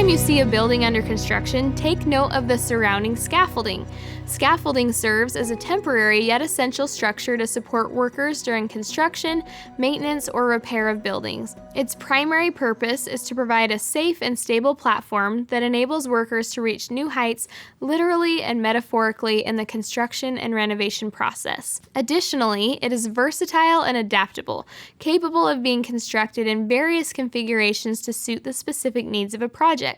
time you see a building under construction, take note of the surrounding scaffolding. Scaffolding serves as a temporary yet essential structure to support workers during construction, maintenance, or repair of buildings. Its primary purpose is to provide a safe and stable platform that enables workers to reach new heights literally and metaphorically in the construction and renovation process. Additionally, it is versatile and adaptable, capable of being constructed in various configurations to suit the specific needs of a project.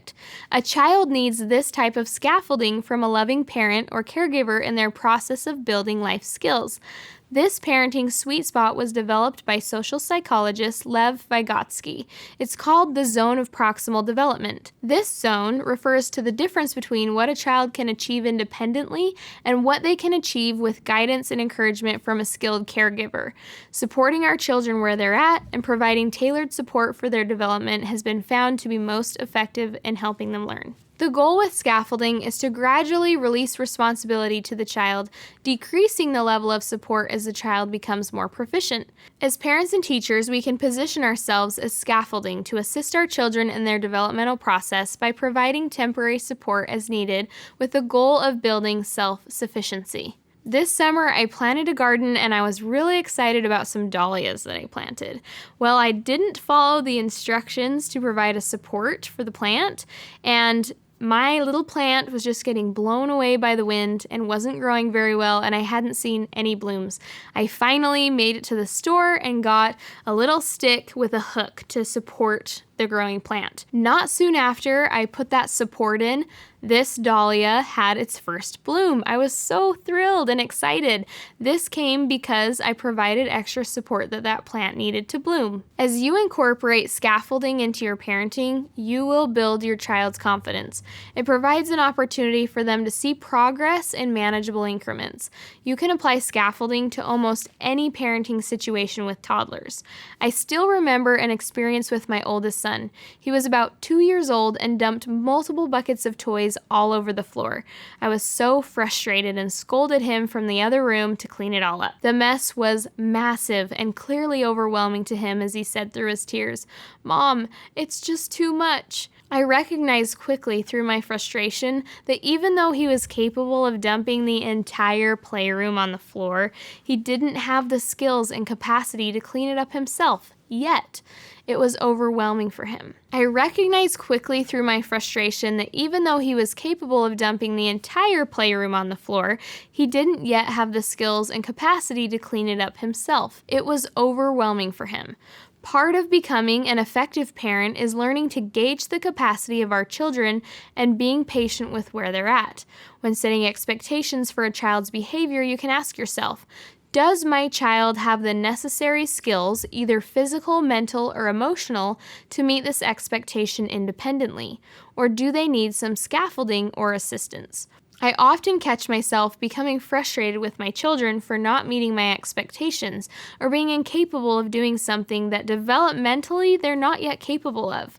A child needs this type of scaffolding from a loving parent or caregiver in their process of building life skills. This parenting sweet spot was developed by social psychologist Lev Vygotsky. It's called the zone of proximal development. This zone refers to the difference between what a child can achieve independently and what they can achieve with guidance and encouragement from a skilled caregiver. Supporting our children where they're at and providing tailored support for their development has been found to be most effective in helping them learn. The goal with scaffolding is to gradually release responsibility to the child, decreasing the level of support as the child becomes more proficient. As parents and teachers, we can position ourselves as scaffolding to assist our children in their developmental process by providing temporary support as needed with the goal of building self-sufficiency. This summer, I planted a garden and I was really excited about some dahlias that I planted. Well, I didn't follow the instructions to provide a support for the plant, and my little plant was just getting blown away by the wind and wasn't growing very well, and I hadn't seen any blooms. I finally made it to the store and got a little stick with a hook to support the growing plant. Not soon after I put that support in, this dahlia had its first bloom. I was so thrilled and excited. This came because I provided extra support that plant needed to bloom. As you incorporate scaffolding into your parenting, you will build your child's confidence. It provides an opportunity for them to see progress in manageable increments. You can apply scaffolding to almost any parenting situation with toddlers. I still remember an experience with my oldest son. He was about 2 years old and dumped multiple buckets of toys all over the floor. I was so frustrated and scolded him from the other room to clean it all up. The mess was massive and clearly overwhelming to him as he said through his tears, "Mom, it's just too much." I recognized quickly through my frustration that even though he was capable of dumping the entire playroom on the floor, he didn't have the skills and capacity to clean it up himself yet. It was overwhelming for him. I recognized quickly through my frustration that even though he was capable of dumping the entire playroom on the floor, he didn't yet have the skills and capacity to clean it up himself. It was overwhelming for him. Part of becoming an effective parent is learning to gauge the capacity of our children and being patient with where they're at. When setting expectations for a child's behavior, you can ask yourself, does my child have the necessary skills, either physical, mental, or emotional, to meet this expectation independently? Or do they need some scaffolding or assistance? I often catch myself becoming frustrated with my children for not meeting my expectations or being incapable of doing something that developmentally they're not yet capable of.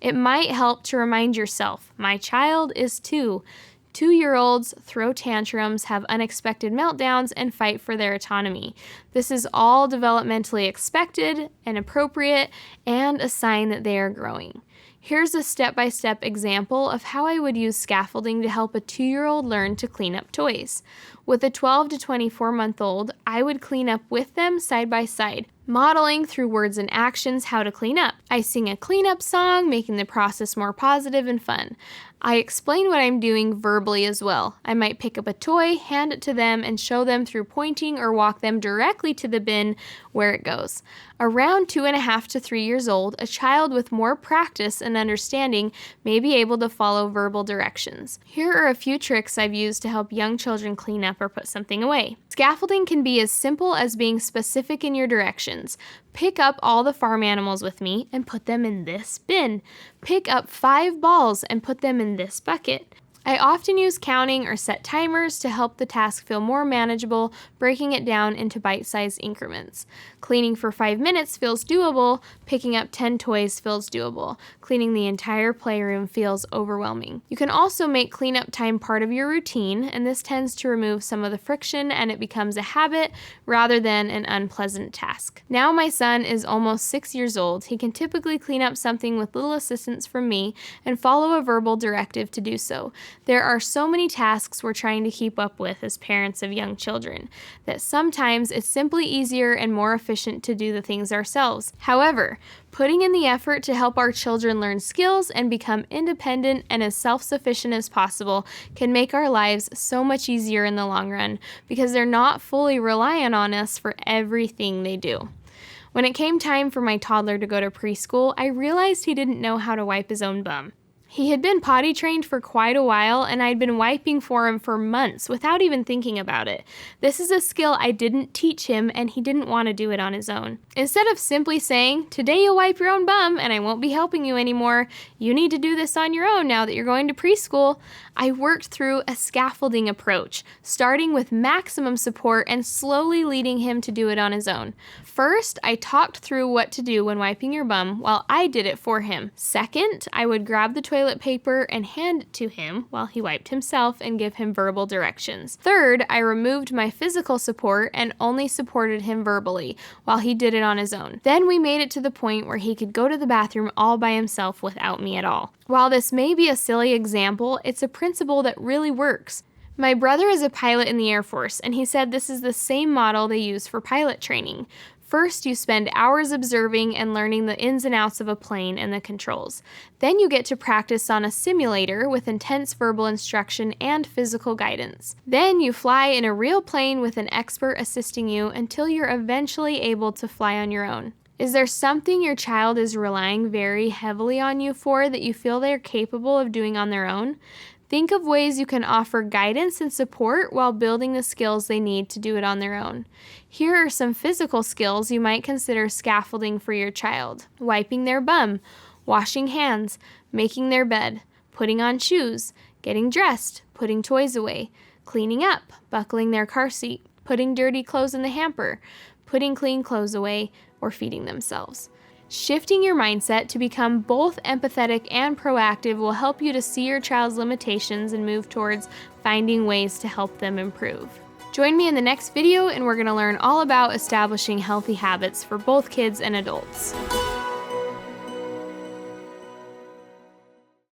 It might help to remind yourself, my child is 2. 2-year-olds throw tantrums, have unexpected meltdowns, and fight for their autonomy. This is all developmentally expected and appropriate and a sign that they are growing. Here's a step-by-step example of how I would use scaffolding to help a 2-year-old learn to clean up toys. With a 12 to 24-month-old, I would clean up with them side by side, modeling through words and actions how to clean up. I sing a cleanup song, making the process more positive and fun. I explain what I'm doing verbally as well. I might pick up a toy, hand it to them, and show them through pointing or walk them directly to the bin where it goes. Around 2.5 to 3 years old, a child with more practice and understanding may be able to follow verbal directions. Here are a few tricks I've used to help young children clean up or put something away. Scaffolding can be as simple as being specific in your directions. Pick up all the farm animals with me and put them in this bin. Pick up 5 balls and put them in this bucket. I often use counting or set timers to help the task feel more manageable, breaking it down into bite-sized increments. Cleaning for 5 minutes feels doable, picking up 10 toys feels doable. Cleaning the entire playroom feels overwhelming. You can also make cleanup time part of your routine, and this tends to remove some of the friction and it becomes a habit rather than an unpleasant task. Now my son is almost 6 years old. He can typically clean up something with little assistance from me and follow a verbal directive to do so. There are so many tasks we're trying to keep up with as parents of young children that sometimes it's simply easier and more efficient to do the things ourselves. However, putting in the effort to help our children learn skills and become independent and as self-sufficient as possible can make our lives so much easier in the long run because they're not fully reliant on us for everything they do. When it came time for my toddler to go to preschool, I realized he didn't know how to wipe his own bum. He had been potty trained for quite a while, and I'd been wiping for him for months without even thinking about it. This is a skill I didn't teach him, and he didn't want to do it on his own. Instead of simply saying, "Today you'll wipe your own bum, and I won't be helping you anymore. You need to do this on your own now that you're going to preschool," I worked through a scaffolding approach, starting with maximum support and slowly leading him to do it on his own. First, I talked through what to do when wiping your bum while I did it for him. Second, I would grab the toilet paper and hand it to him while he wiped himself and give him verbal directions. Third, I removed my physical support and only supported him verbally while he did it on his own. Then we made it to the point where he could go to the bathroom all by himself without me at all. While this may be a silly example, it's a principle that really works. My brother is a pilot in the Air Force, and he said this is the same model they use for pilot training. First, you spend hours observing and learning the ins and outs of a plane and the controls. Then you get to practice on a simulator with intense verbal instruction and physical guidance. Then you fly in a real plane with an expert assisting you until you're eventually able to fly on your own. Is there something your child is relying very heavily on you for that you feel they're capable of doing on their own? Think of ways you can offer guidance and support while building the skills they need to do it on their own. Here are some physical skills you might consider scaffolding for your child: wiping their bum, washing hands, making their bed, putting on shoes, getting dressed, putting toys away, cleaning up, buckling their car seat, putting dirty clothes in the hamper, putting clean clothes away, or feeding themselves. Shifting your mindset to become both empathetic and proactive will help you to see your child's limitations and move towards finding ways to help them improve. Join me in the next video and we're going to learn all about establishing healthy habits for both kids and adults.